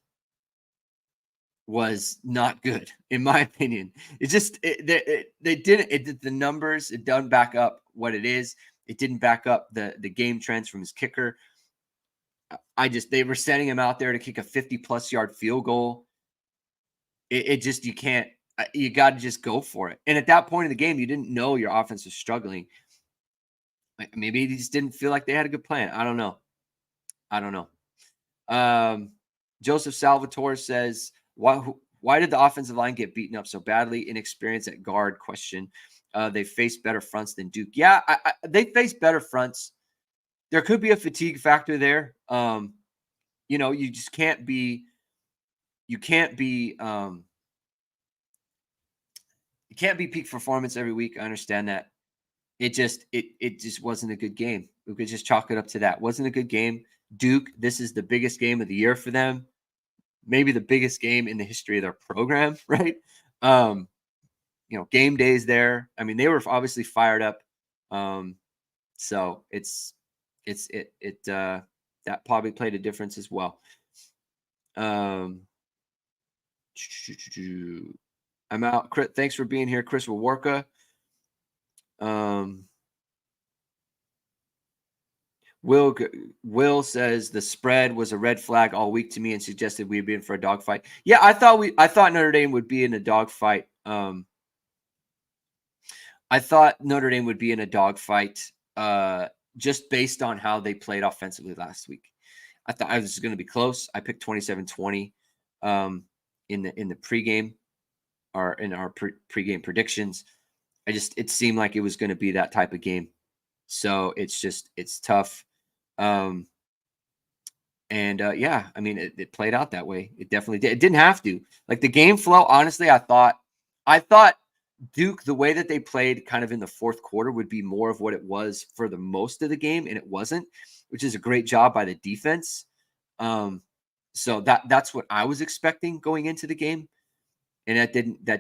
was not good, in my opinion. It just they didn't the numbers, it doesn't back up what it is. It didn't back up the game trends from his kicker. They were setting him out there to kick a 50+ yard field goal. You got to just go for it. And at that point in the game, you didn't know your offense was struggling. Like maybe they just didn't feel like they had a good plan. I don't know. Joseph Salvatore says, why did the offensive line get beaten up so badly? Inexperience at guard? Question. They faced better fronts than Duke. Yeah, they faced better fronts. There could be a fatigue factor there. You just can't be. You can't be peak performance every week. I understand that. It just wasn't a good game. We could just chalk it up to that. Wasn't a good game. Duke, this is the biggest game of the year for them. Maybe the biggest game in the history of their program, right? Game days there. I mean, they were obviously fired up. So that probably played a difference as well. I'm out. Thanks for being here, Chris Waworka. Will says the spread was a red flag all week to me and suggested we'd be in for a dogfight. Yeah, I thought Notre Dame would be in a dogfight. I thought Notre Dame would be in a dogfight just based on how they played offensively last week. I thought I was going to be close. I picked 27-20 in the pregame or in our pregame predictions. It seemed like it was going to be that type of game. So it's tough. Yeah, I mean, it played out that way. It definitely did. It didn't have to. Like the game flow, honestly, I thought Duke, the way that they played kind of in the fourth quarter would be more of what it was for the most of the game, and it wasn't, which is a great job by the defense. So that's what I was expecting going into the game, and that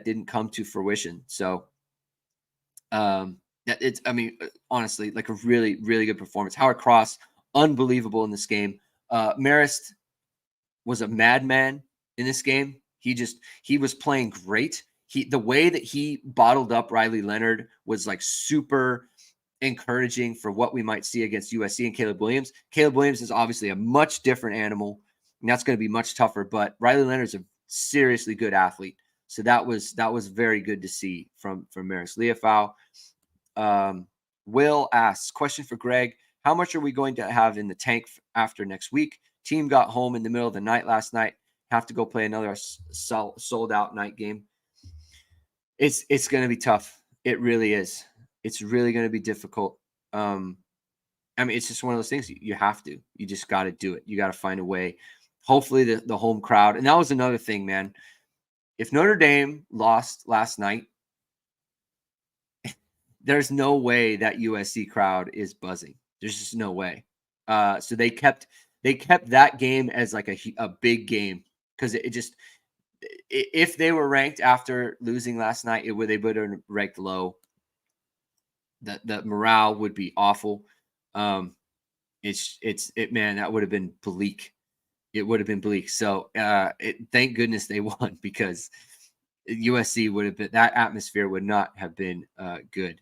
didn't come to fruition. So honestly, like a really, really good performance. Howard Cross, unbelievable in this game. Marist was a madman in this game. He was playing great. The way that he bottled up Riley Leonard was like super encouraging for what we might see against USC and Caleb Williams. Caleb Williams is obviously a much different animal, and that's going to be much tougher. But Riley Leonard's a seriously good athlete, so that was very good to see from Marist Liufau. Will asks, question for Greg: how much are we going to have in the tank after next week? Team got home in the middle of the night last night. Have to go play another sold out night game. It's going to be tough. It really is. It's really going to be difficult. I mean, it's just one of those things. You have to. You just got to do it. You got to find a way. Hopefully the home crowd. And that was another thing, man. If Notre Dame lost last night, there's no way that USC crowd is buzzing. There's just no way. So they kept that game as like a big game because it just, if they were ranked after losing last night, they would have ranked low. The morale would be awful. Man, that would have been bleak. it would have been bleak. So thank goodness they won, because USC would have been, that atmosphere would not have been good.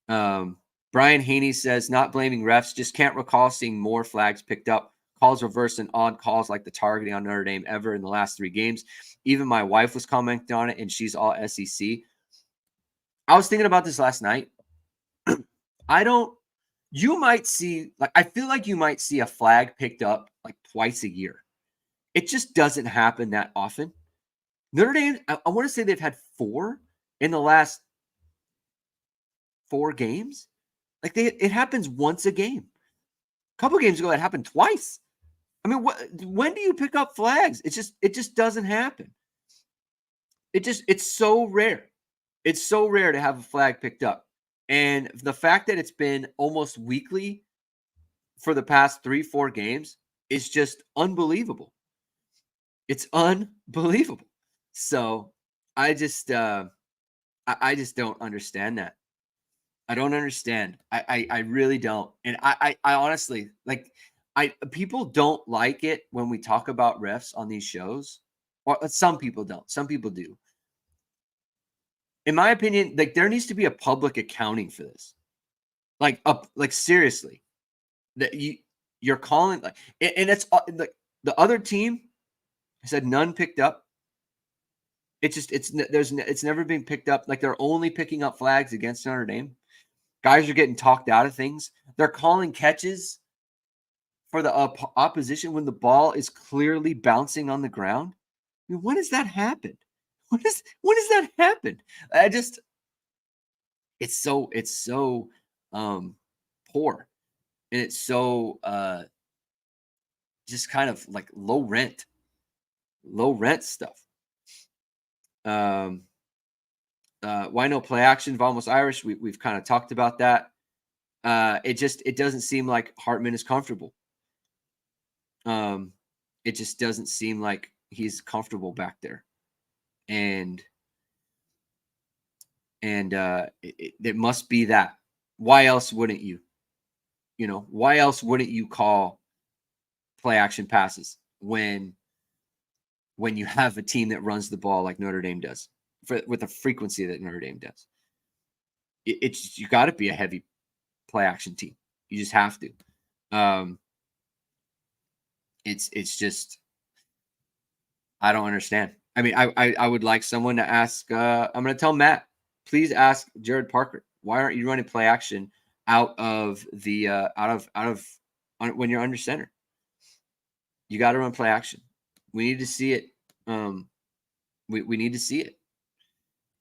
Brian Haney says, not blaming refs, just can't recall seeing more flags picked up, calls reversed, and odd calls like the targeting on Notre Dame ever in the last 3 games. Even my wife was commenting on it, and she's all SEC. I was thinking about this last night. You might see, like, I feel like you might see a flag picked up like twice a year. It just doesn't happen that often. Notre Dame, I want to say they've had 4 in the last 4 games. Like, it happens once a game. A couple games ago, it happened twice. I mean, when do you pick up flags? It just doesn't happen. It's so rare. It's so rare to have a flag picked up. And the fact that it's been almost weekly for the past 3-4 games is just unbelievable. It's unbelievable. So I just I just don't understand that. I don't understand. I really don't. And I honestly, like, people don't like it when we talk about refs on these shows. Or some people don't. Some people do. In my opinion, like, there needs to be a public accounting for this. Like seriously. That you're calling, like, and it's like the other team said none picked up. It's never been picked up. Like, they're only picking up flags against Notre Dame. Guys are getting talked out of things. They're calling catches for the opposition when the ball is clearly bouncing on the ground. I mean, when does that happen? When does that happen? It's so poor, and it's so just kind of like low rent stuff. Why no play action of Almost Irish? We've kind of talked about that. It doesn't seem like Hartman is comfortable. It just doesn't seem like he's comfortable back there, and it must be that. Why else wouldn't you? Why else wouldn't you call play action passes when you have a team that runs the ball like Notre Dame does, with the frequency that Notre Dame does? You got to be a heavy play action team. You just have to. It's just, I don't understand. I mean, I would like someone to ask. I'm going to tell Matt, please ask Jared Parker, why aren't you running play action out of when you're under center? You got to run play action. We need to see it. We need to see it.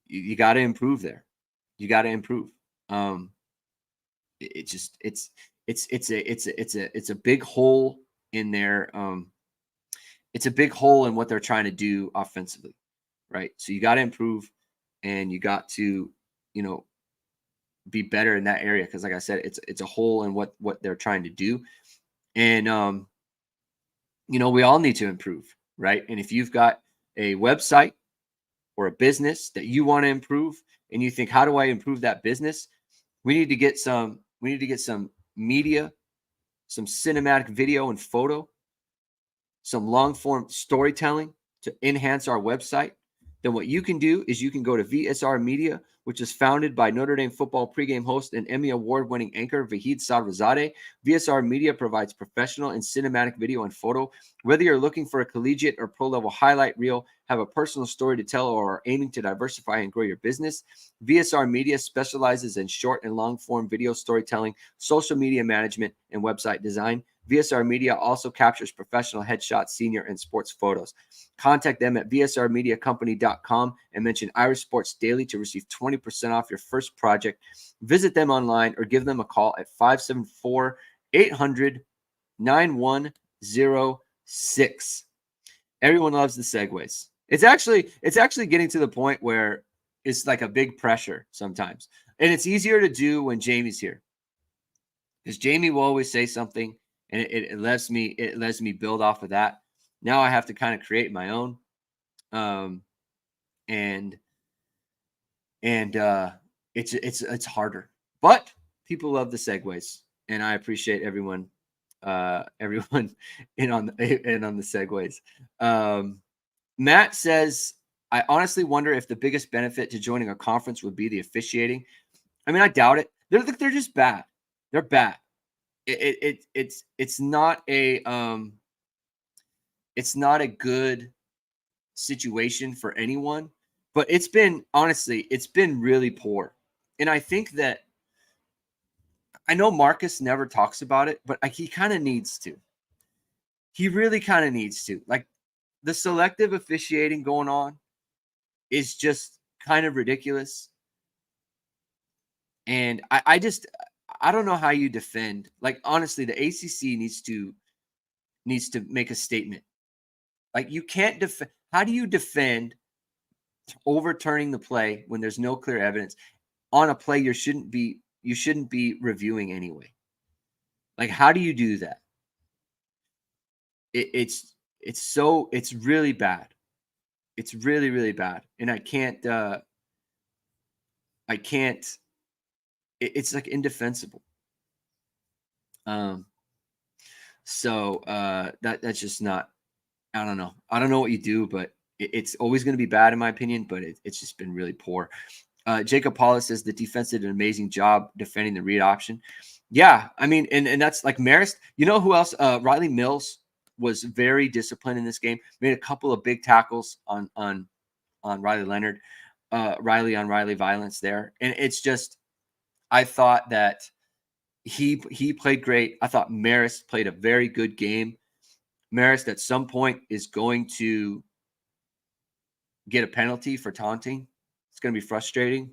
You got to improve there. You got to improve. It's a big hole in their it's a big hole in what they're trying to do offensively, right? So you got to improve, and you got to, be better in that area, because, like I said, it's a hole in what they're trying to do. And we all need to improve, right? And if you've got a website or a business that you want to improve, and you think, how do I improve that business? We need to get some media, some cinematic video and photo, some long form storytelling to enhance our website. Then what you can do is you can go to VSR Media, which is founded by Notre Dame football pregame host and Emmy Award-winning anchor Vahid Sadrazadeh. VSR Media provides professional and cinematic video and photo. Whether you're looking for a collegiate or pro-level highlight reel, have a personal story to tell, or are aiming to diversify and grow your business, VSR Media specializes in short and long-form video storytelling, social media management, and website design. VSR Media also captures professional headshots, senior, and sports photos. Contact them at vsrmediacompany.com and mention Irish Sports Daily to receive 20% off your first project. Visit them online or give them a call at 574-800-9106. Everyone loves the segues. It's actually getting to the point where it's like a big pressure sometimes. And it's easier to do when Jamie's here, because Jamie will always say something, and it lets me build off of that. Now I have to kind of create my own, and it's harder. But people love the segues, and I appreciate everyone everyone in on the segues. Matt says, I honestly wonder if the biggest benefit to joining a conference would be the officiating. I mean, I doubt it. They're just bad. They're bad. It's not a good situation for anyone, but it's been really poor. And I think that I know Marcus never talks about it, but he kind of needs to. He really kind of needs to. Like, the selective officiating going on is just kind of ridiculous. And I don't know how you defend. Like, honestly, the ACC needs to make a statement. Like, you can't defend. How do you defend overturning the play when there's no clear evidence on a play you shouldn't be reviewing anyway? Like, how do you do that? It's really bad. It's really, really bad. And I can't it's like indefensible. So that's just not, I don't know. I don't know what you do, but it's always going to be bad in my opinion, but it's just been really poor. Jacob Paulus says the defense did an amazing job defending the read option. Yeah, I mean, and that's like Marist. You know who else? Riley Mills was very disciplined in this game. Made a couple of big tackles on Riley Leonard, Riley on Riley violence there, and it's just, I thought that he played great. I thought Marist played a very good game. Marist at some point is going to get a penalty for taunting. It's going to be frustrating.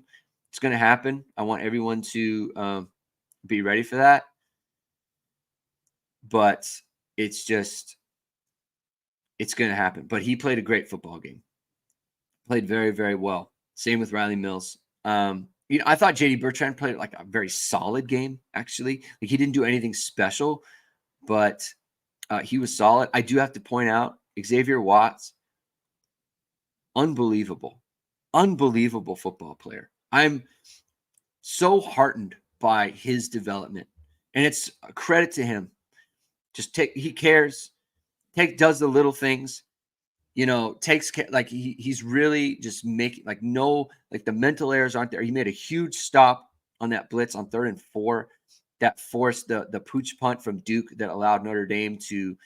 It's going to happen. I want everyone to be ready for that. But it's going to happen. But he played a great football game. Played very, very well. Same with Riley Mills. I thought JD Bertrand played like a very solid game, actually. Like, he didn't do anything special, but he was solid. I do have to point out Xavier Watts, unbelievable football player. I'm so heartened by his development, and it's a credit to him. He cares, does the little things, takes care. Like, he's really just making, like, no, like, the mental errors aren't there. He made a huge stop on that blitz on 3rd and 4 that forced the pooch punt from Duke that allowed Notre Dame to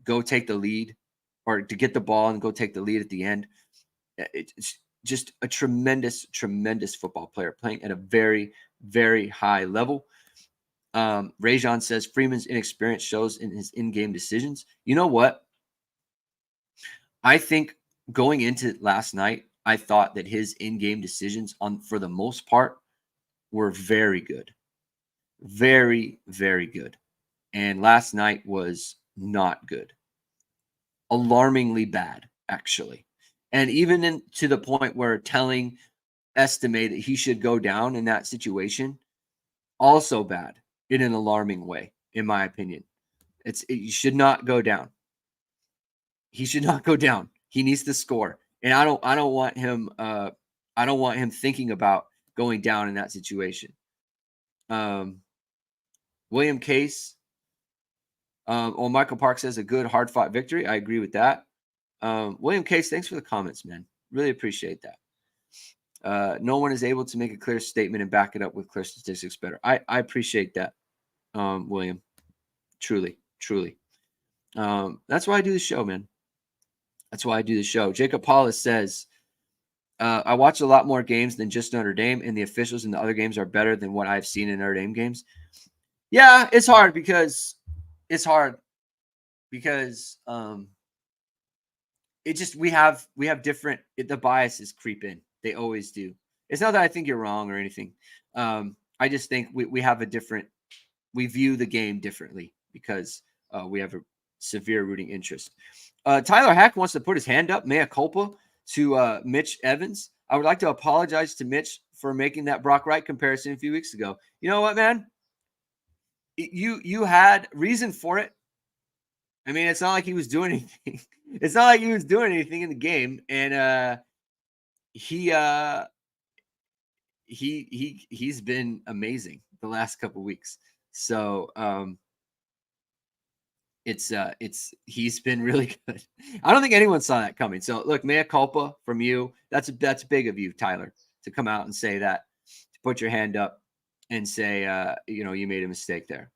go take the lead, or to get the ball and go take the lead at the end. It's just a tremendous football player playing at a very, very high level. Rajon says Freeman's inexperience shows in his in-game decisions. You know what? I think going into last night, I thought that his in-game decisions, for the most part, were very good. Very, very good. And last night was not good. Alarmingly bad, actually. And even to the point where telling Estime that he should go down in that situation, also bad in an alarming way, in my opinion. You should not go down. He should not go down. He needs to score. And I don't want him thinking about going down in that situation. William Case. Michael Park says a good hard-fought victory. I agree with that. William Case, thanks for the comments, man. Really appreciate that. No one is able to make a clear statement and back it up with clear statistics better. I appreciate that, William. Truly. That's why I do the show, man. That's why I do the show. Jacob Paulus says, I watch a lot more games than just Notre Dame, and the officials in the other games are better than what I've seen in Notre Dame games. Yeah, it's hard because it just, we have different, the biases creep in. They always do. It's not that I think you're wrong or anything. I just think we have we view the game differently because we have a severe rooting interest. Tyler Hack wants to put his hand up, mea culpa, to Mitch Evans. I would like to apologize to Mitch for making that Brock Wright comparison a few weeks ago. You know what, man? You had reason for it. I mean, it's not like he was doing anything. It's not like he was doing anything in the game, and he's been amazing the last couple of weeks. So he's been really good. I don't think anyone saw that coming. So look, mea culpa from you. That's big of you, Tyler, to come out and say that, to put your hand up and say, you made a mistake there.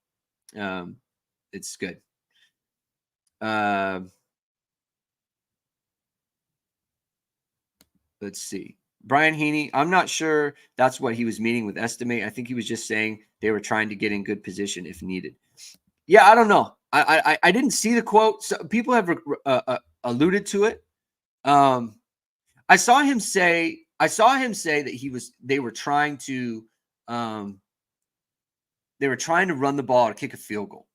It's good. Let's see. Brian Heaney, I'm not sure that's what he was meaning with estimate. I think he was just saying they were trying to get in good position if needed. Yeah, I don't know. I didn't see the quote. So people have alluded to it. I saw him say that they were trying to run the ball to kick a field goal.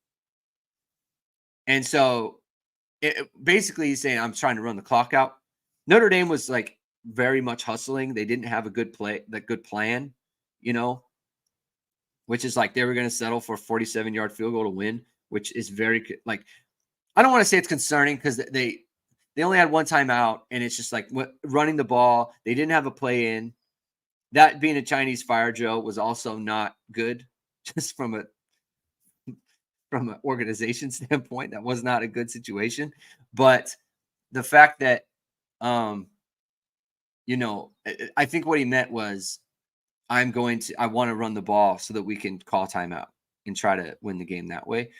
And so basically he's saying, I'm trying to run the clock out. Notre Dame was like very much hustling. They didn't have a good plan, which is like they were going to settle for a 47-yard field goal to win, which is very like, I don't want to say it's concerning because they only had one timeout, and it's just like running the ball. They didn't have a play in. That being a Chinese fire drill was also not good, just from an organization standpoint. That was not a good situation. But the fact that, I think what he meant was, I want to run the ball so that we can call timeout and try to win the game that way.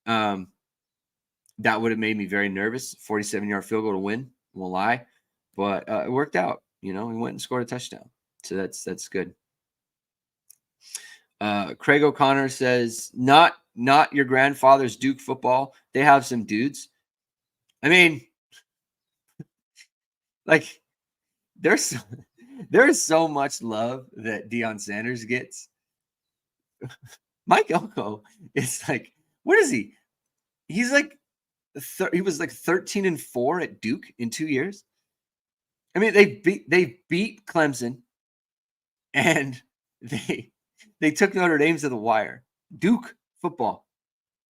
That would have made me very nervous. 47-yard field goal to win, won't lie. But it worked out. He went and scored a touchdown. So that's good. Craig O'Connor says, not your grandfather's Duke football. They have some dudes. I mean, like, there's so much love that Deion Sanders gets. Mike Elko is like, what is he? He's like, he was like 13-4 at Duke in 2 years. I mean, they beat Clemson, and they took Notre Dame to the wire. Duke football,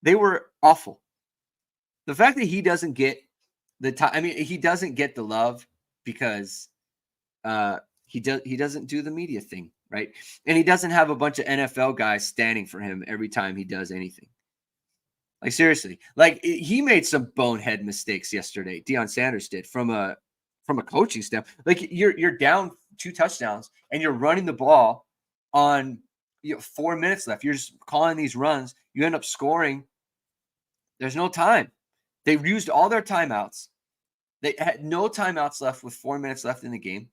they were awful. The fact that he doesn't get the time, I mean, he doesn't get the love because he doesn't do the media thing, right? And he doesn't have a bunch of NFL guys standing for him every time he does anything. Like, seriously, like, he made some bonehead mistakes yesterday. Deion Sanders did from a coaching standpoint. Like, you're down 2 touchdowns and you're running the ball on 4 minutes left. You're just calling these runs. You end up scoring. There's no time. They've used all their timeouts. They had no timeouts left with 4 minutes left in the game.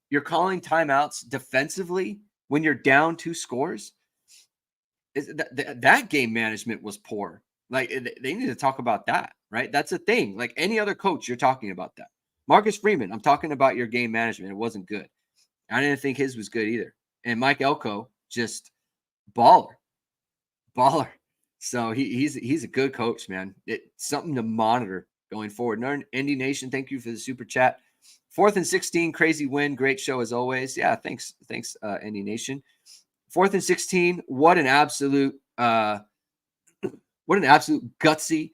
You're calling timeouts defensively when you're down 2 scores. That game management was poor. Like, they need to talk about that, right? That's a thing. Like, any other coach, you're talking about that. Marcus Freeman, I'm talking about your game management. It wasn't good. I didn't think his was good either. And Mike Elko, just baller. So he's a good coach, man. It's something to monitor going forward. Indy Nation, thank you for the super chat. 4th and 16, crazy win. Great show as always. Yeah, thanks, Indy Nation. 4th and 16. What an absolute gutsy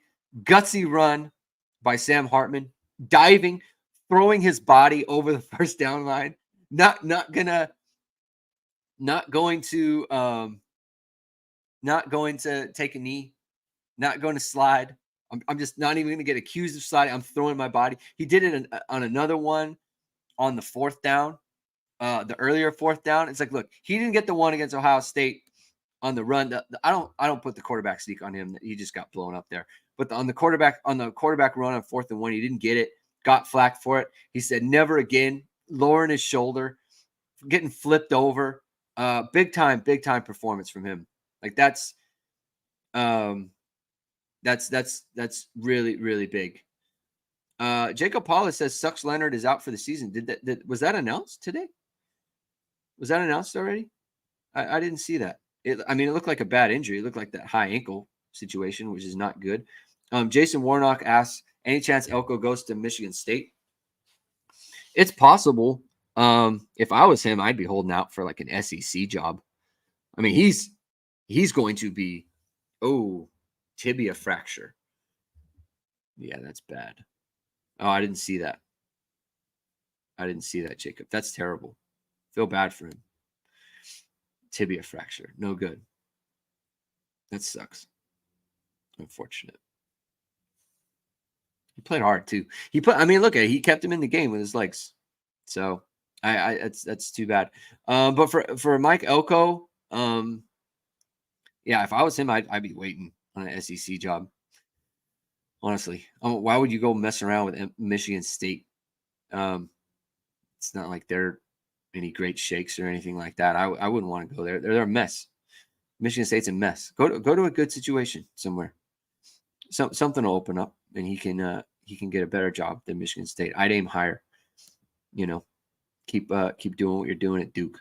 run by Sam Hartman, diving, throwing his body over the first down line. Not going to take a knee, not going to slide. I'm just not even going to get accused of sliding. I'm throwing my body. He did it on another one on the 4th down. The earlier 4th down, it's like, look, he didn't get the one against Ohio State on the run. I don't put the quarterback sneak on him. He just got blown up there. But on the quarterback run on 4th and 1, he didn't get it. Got flack for it. He said never again. Lowering his shoulder, getting flipped over. Big time performance from him. Like, that's really, really big. Jacob Paulus says Sucks Leonard is out for the season. Was that announced today? Was that announced already? I didn't see that. It looked like a bad injury. It looked like that high ankle situation, which is not good. Jason Warnock asks, any chance Elko goes to Michigan State? It's possible. If I was him, I'd be holding out for like an SEC job. I mean, he's going to be, tibia fracture. Yeah, that's bad. Oh, I didn't see that. Jacob. That's terrible. Feel bad for him. Tibia fracture. No good. That sucks. Unfortunate. He played hard too. Look at it, he kept him in the game with his legs. So that's too bad. But for Mike Elko, yeah, if I was him, I'd be waiting on an SEC job. Honestly, why would you go mess around with Michigan State? It's not like they're any great shakes or anything like that. I wouldn't want to go there. They're a mess. Michigan State's a mess. Go to a good situation somewhere. Something will open up, and he can get a better job than Michigan State. I'd aim higher. Keep doing what you're doing at Duke.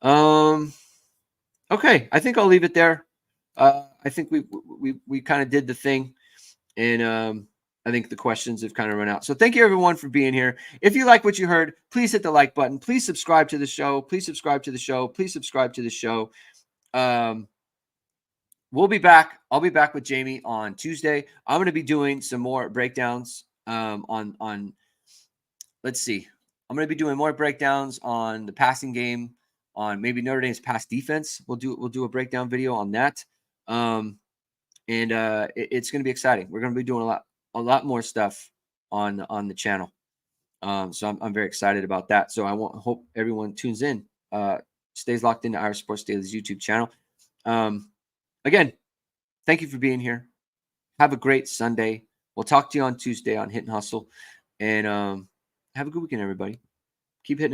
Okay, I think I'll leave it there. I think we kind of did the thing, and I think the questions have kind of run out. So thank you everyone for being here. If you like what you heard, please hit the like button. Please subscribe to the show. Please subscribe to the show. Please subscribe to the show. We'll be back. I'll be back with Jamie on Tuesday. I'm going to be doing some more breakdowns on let's see. I'm going to be doing more breakdowns on the passing game, on maybe Notre Dame's pass defense. We'll do a breakdown video on that. It's going to be exciting. We're going to be doing a lot more stuff on the channel. So I'm very excited about that. So hope everyone tunes in, stays locked into Irish Sports Daily's YouTube channel. Again, thank you for being here. Have a great Sunday. We'll talk to you on Tuesday on Hit and Hustle, and have a good weekend, everybody. Keep hitting.